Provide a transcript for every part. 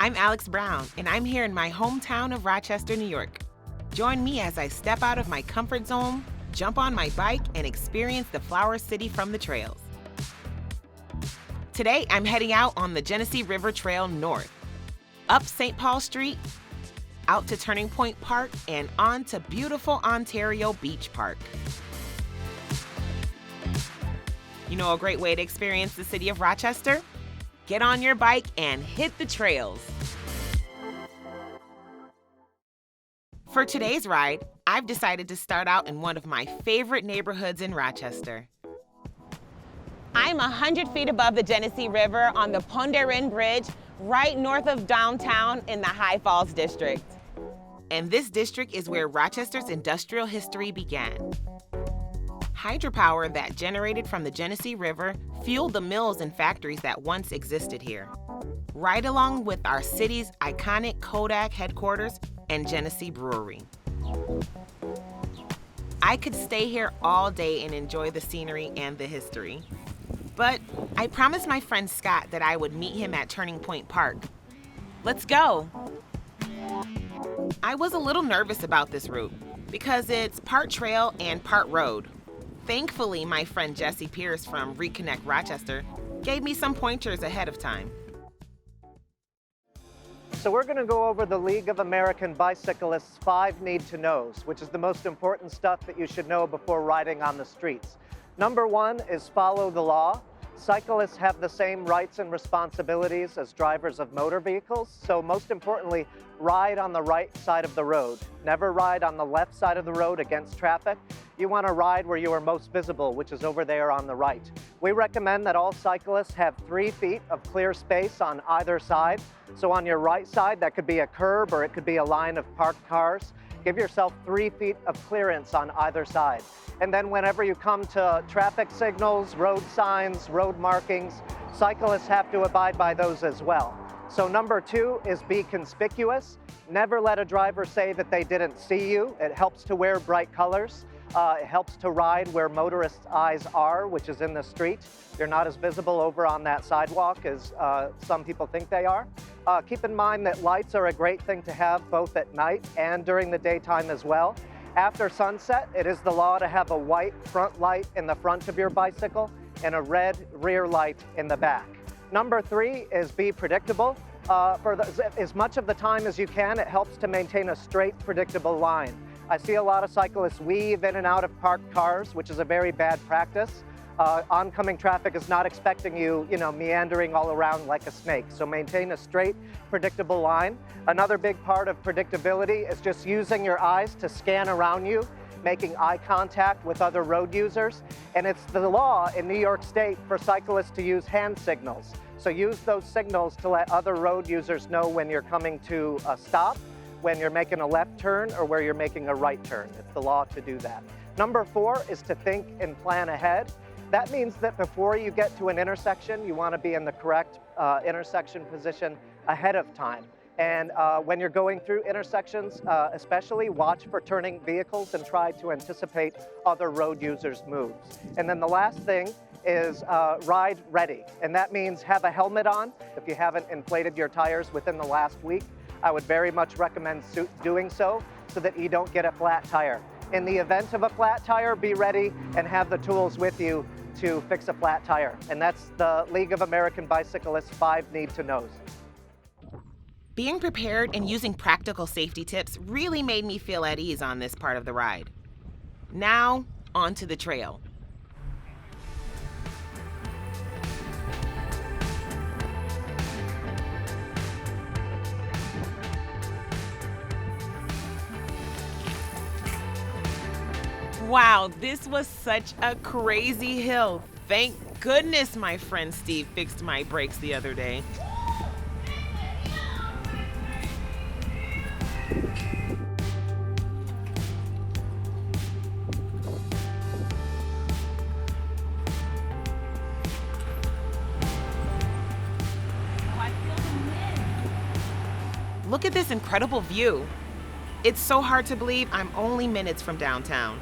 I'm Alex Brown, and I'm here in my hometown of Rochester, New York. Join me as I step out of my comfort zone, jump on my bike, and experience the Flower City from the trails. Today, I'm heading out on the Genesee River Trail north, up St. Paul Street, out to Turning Point Park, and on to beautiful Ontario Beach Park. You know a great way to experience the city of Rochester? Get on your bike and hit the trails. For today's ride, I've decided to start out in one of my favorite neighborhoods in Rochester. I'm 100 feet above the Genesee River on the Ponderin Bridge, right north of downtown in the High Falls district. And this district is where Rochester's industrial history began. Hydropower that generated from the Genesee River fueled the mills and factories that once existed here, right along with our city's iconic Kodak headquarters and Genesee Brewery. I could stay here all day and enjoy the scenery and the history, but I promised my friend Scott that I would meet him at Turning Point Park. Let's go! I was a little nervous about this route because it's part trail and part road. Thankfully, my friend Jesse Pierce from Reconnect Rochester gave me some pointers ahead of time. So we're going to go over the League of American Bicyclists' 5 need-to-knows, which is the most important stuff that you should know before riding on the streets. Number 1 is follow the law. Cyclists have the same rights and responsibilities as drivers of motor vehicles, so most importantly, ride on the right side of the road. Never ride on the left side of the road against traffic. You want to ride where you are most visible, which is over there on the right. We recommend that all cyclists have 3 feet of clear space on either side. So on your right side, that could be a curb or it could be a line of parked cars. Give yourself 3 feet of clearance on either side. And then whenever you come to traffic signals, road signs, road markings, cyclists have to abide by those as well. So number 2 is be conspicuous. Never let a driver say that they didn't see you. It helps to wear bright colors. It helps to ride where motorists' eyes are, which is in the street. You're not as visible over on that sidewalk as some people think they are. Keep in mind that lights are a great thing to have both at night and during the daytime as well. After sunset, it is the law to have a white front light in the front of your bicycle and a red rear light in the back. Number 3 is be predictable. As much of the time as you can, it helps to maintain a straight, predictable line. I see a lot of cyclists weave in and out of parked cars, which is a very bad practice. Oncoming traffic is not expecting you, meandering all around like a snake. So maintain a straight, predictable line. Another big part of predictability is just using your eyes to scan around you, making eye contact with other road users. And it's the law in New York State for cyclists to use hand signals. So use those signals to let other road users know when you're coming to a stop, when you're making a left turn, or where you're making a right turn. It's the law to do that. Number 4 is to think and plan ahead. That means that before you get to an intersection, you want to be in the correct intersection position ahead of time. And when you're going through intersections, especially watch for turning vehicles and try to anticipate other road users' moves. And then the last thing is ride ready. And that means have a helmet on. If you haven't inflated your tires within the last week, I would very much recommend doing so that you don't get a flat tire. In the event of a flat tire, be ready and have the tools with you to fix a flat tire. And that's the League of American Bicyclists' 5 need-to-knows. Being prepared and using practical safety tips really made me feel at ease on this part of the ride. Now, onto the trail. Wow, this was such a crazy hill. Thank goodness my friend Steve fixed my brakes the other day. Look at this incredible view. It's so hard to believe I'm only minutes from downtown.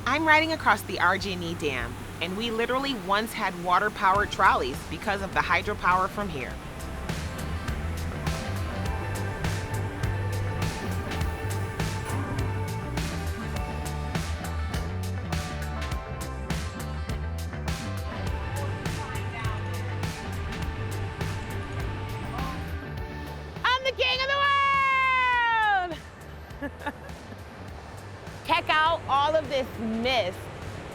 I'm riding across the RG&E Dam, and we literally once had water-powered trolleys because of the hydropower from here. of this mist,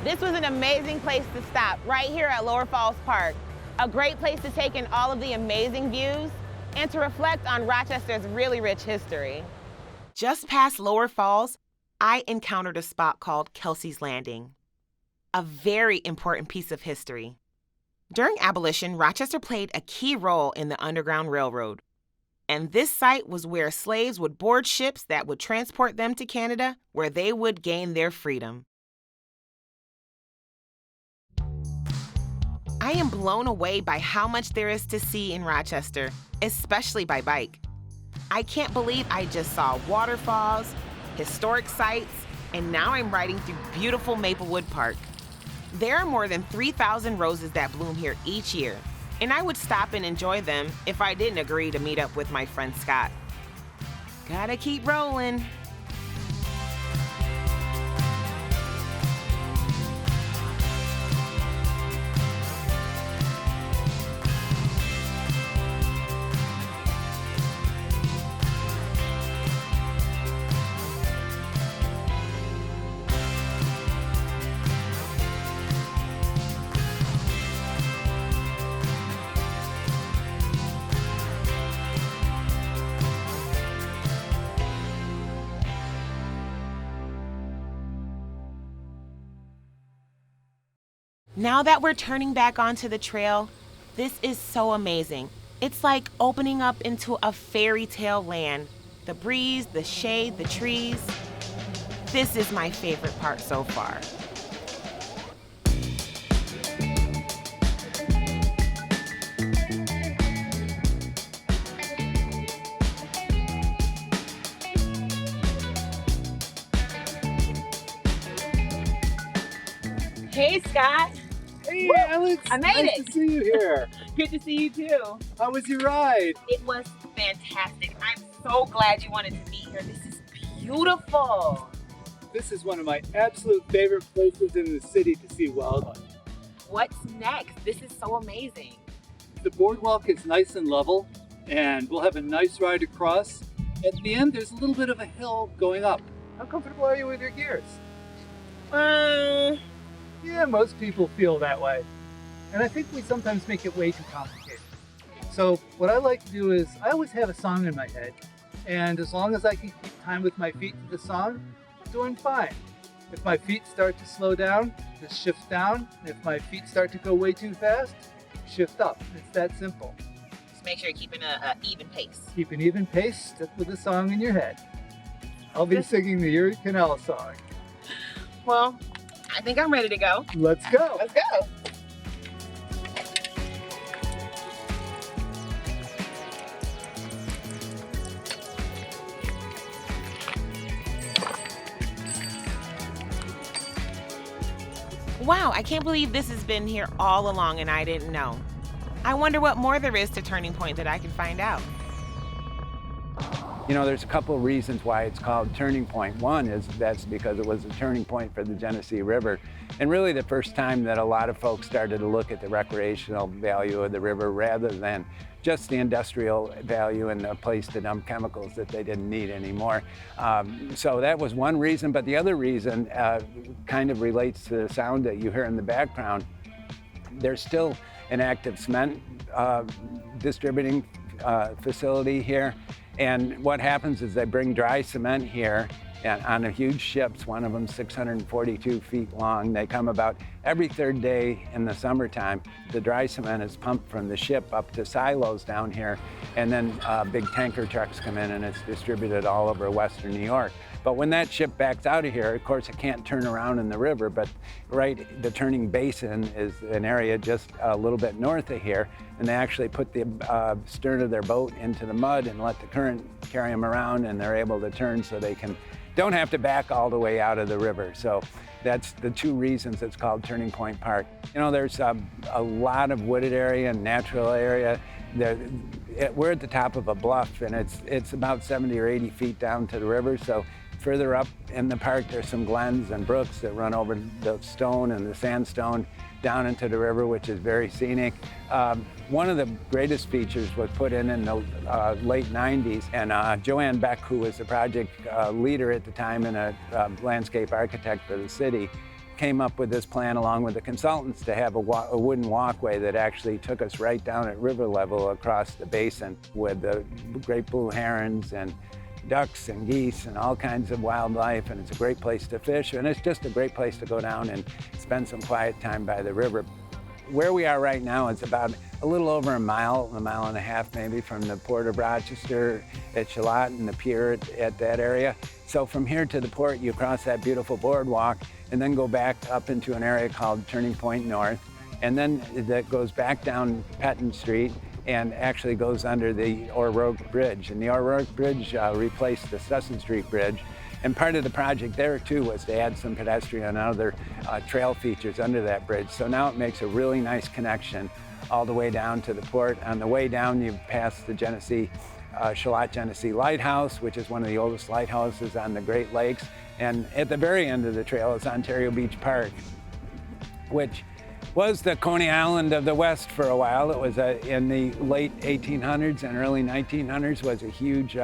this was an amazing place to stop right here at Lower Falls Park. A great place to take in all of the amazing views and to reflect on Rochester's really rich history. Just past Lower Falls, I encountered a spot called Kelsey's Landing, a very important piece of history. During abolition, Rochester played a key role in the Underground Railroad, and this site was where slaves would board ships that would transport them to Canada, where they would gain their freedom. I am blown away by how much there is to see in Rochester, especially by bike. I can't believe I just saw waterfalls, historic sites, and now I'm riding through beautiful Maplewood Park. There are more than 3,000 roses that bloom here each year, and I would stop and enjoy them if I didn't agree to meet up with my friend Scott. Gotta keep rolling. Now that we're turning back onto the trail, this is so amazing. It's like opening up into a fairy tale land. The breeze, the shade, the trees. This is my favorite part so far. Hey, Scott. Hey, Alex. I made nice it. to see you here. Good to see you too. How was your ride? It was fantastic. I'm so glad you wanted to be here. This is beautiful. This is one of my absolute favorite places in the city to see wildlife. What's next? This is so amazing. The boardwalk is nice and level, and we'll have a nice ride across. At the end, there's a little bit of a hill going up. How comfortable are you with your gears? Yeah, most people feel that way. And I think we sometimes make it way too complicated. So what I like to do is I always have a song in my head. And as long as I can keep time with my feet to the song, I'm doing fine. If my feet start to slow down, just shift down. If my feet start to go way too fast, shift up. It's that simple. Just make sure you're keeping an even pace. Keep an even pace, stick with the song in your head. I'll be singing the Erie Canal song. Well, I think I'm ready to go. Let's go. Let's go. Wow, I can't believe this has been here all along and I didn't know. I wonder what more there is to Turning Point that I can find out. You know, there's a couple of reasons why it's called Turning Point. One is that's because it was a turning point for the Genesee River, and really the first time that a lot of folks started to look at the recreational value of the river rather than just the industrial value and a place to dump chemicals that they didn't need anymore. So that was one reason, but the other reason kind of relates to the sound that you hear in the background. There's still an active cement distributing facility here. And what happens is they bring dry cement here and on a huge ships, one of them 642 feet long. They come about every third day in the summertime. The dry cement is pumped from the ship up to silos down here, and then big tanker trucks come in and it's distributed all over western New York. But when that ship backs out of here, of course it can't turn around in the river, but the turning basin is an area just a little bit north of here, and they actually put the stern of their boat into the mud and let the current carry them around, and they're able to turn so they don't have to back all the way out of the river. So that's the two reasons it's called Turning Point Park. You know, there's a lot of wooded area and natural area. We're at the top of a bluff, and it's about 70 or 80 feet down to the river. So further up in the park, there's some glens and brooks that run over the stone and the sandstone. down into the river, which is very scenic. One of the greatest features was put in the late 90s, and Joanne Beck, who was the project leader at the time and a landscape architect for the city, came up with this plan along with the consultants to have a wooden walkway that actually took us right down at river level across the basin with the great blue herons and ducks and geese and all kinds of wildlife, and it's a great place to fish, and it's just a great place to go down and spend some quiet time by the river. Where we are right now is about a little over a mile and a half maybe from the port of Rochester at Shalott and the pier at that area. So from here to the port, you cross that beautiful boardwalk and then go back up into an area called Turning Point North, and then that goes back down Petton Street and actually goes under the ROC Bridge. And the ROC Bridge replaced the Sesson Street Bridge. And part of the project there too was to add some pedestrian and other trail features under that bridge. So now it makes a really nice connection all the way down to the port. On the way down, you pass the Shalott Genesee Lighthouse, which is one of the oldest lighthouses on the Great Lakes. And at the very end of the trail is Ontario Beach Park, which was the Coney Island of the West for a while. It was in the late 1800s and early 1900s was a huge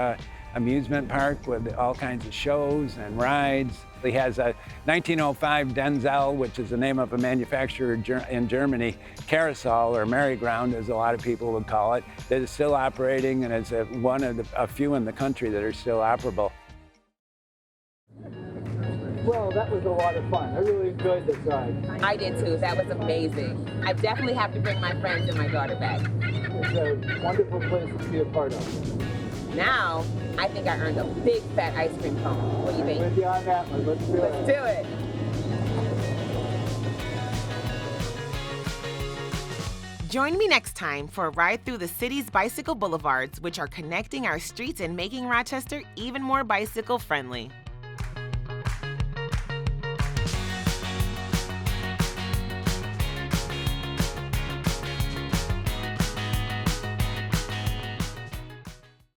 amusement park with all kinds of shows and rides. It has a 1905 Denzel, which is the name of a manufacturer in Germany, carousel or merry-go-round, as a lot of people would call it, that is still operating, and it's one of a few in the country that are still operable. Well, that was a lot of fun. I really enjoyed this ride. I did too. That was amazing. I definitely have to bring my friends and my daughter back. It's a wonderful place to be a part of. Now, I think I earned a big fat ice cream cone. What do you think? With you on that one. Let's do it. Let's do it. Join me next time for a ride through the city's bicycle boulevards, which are connecting our streets and making Rochester even more bicycle friendly.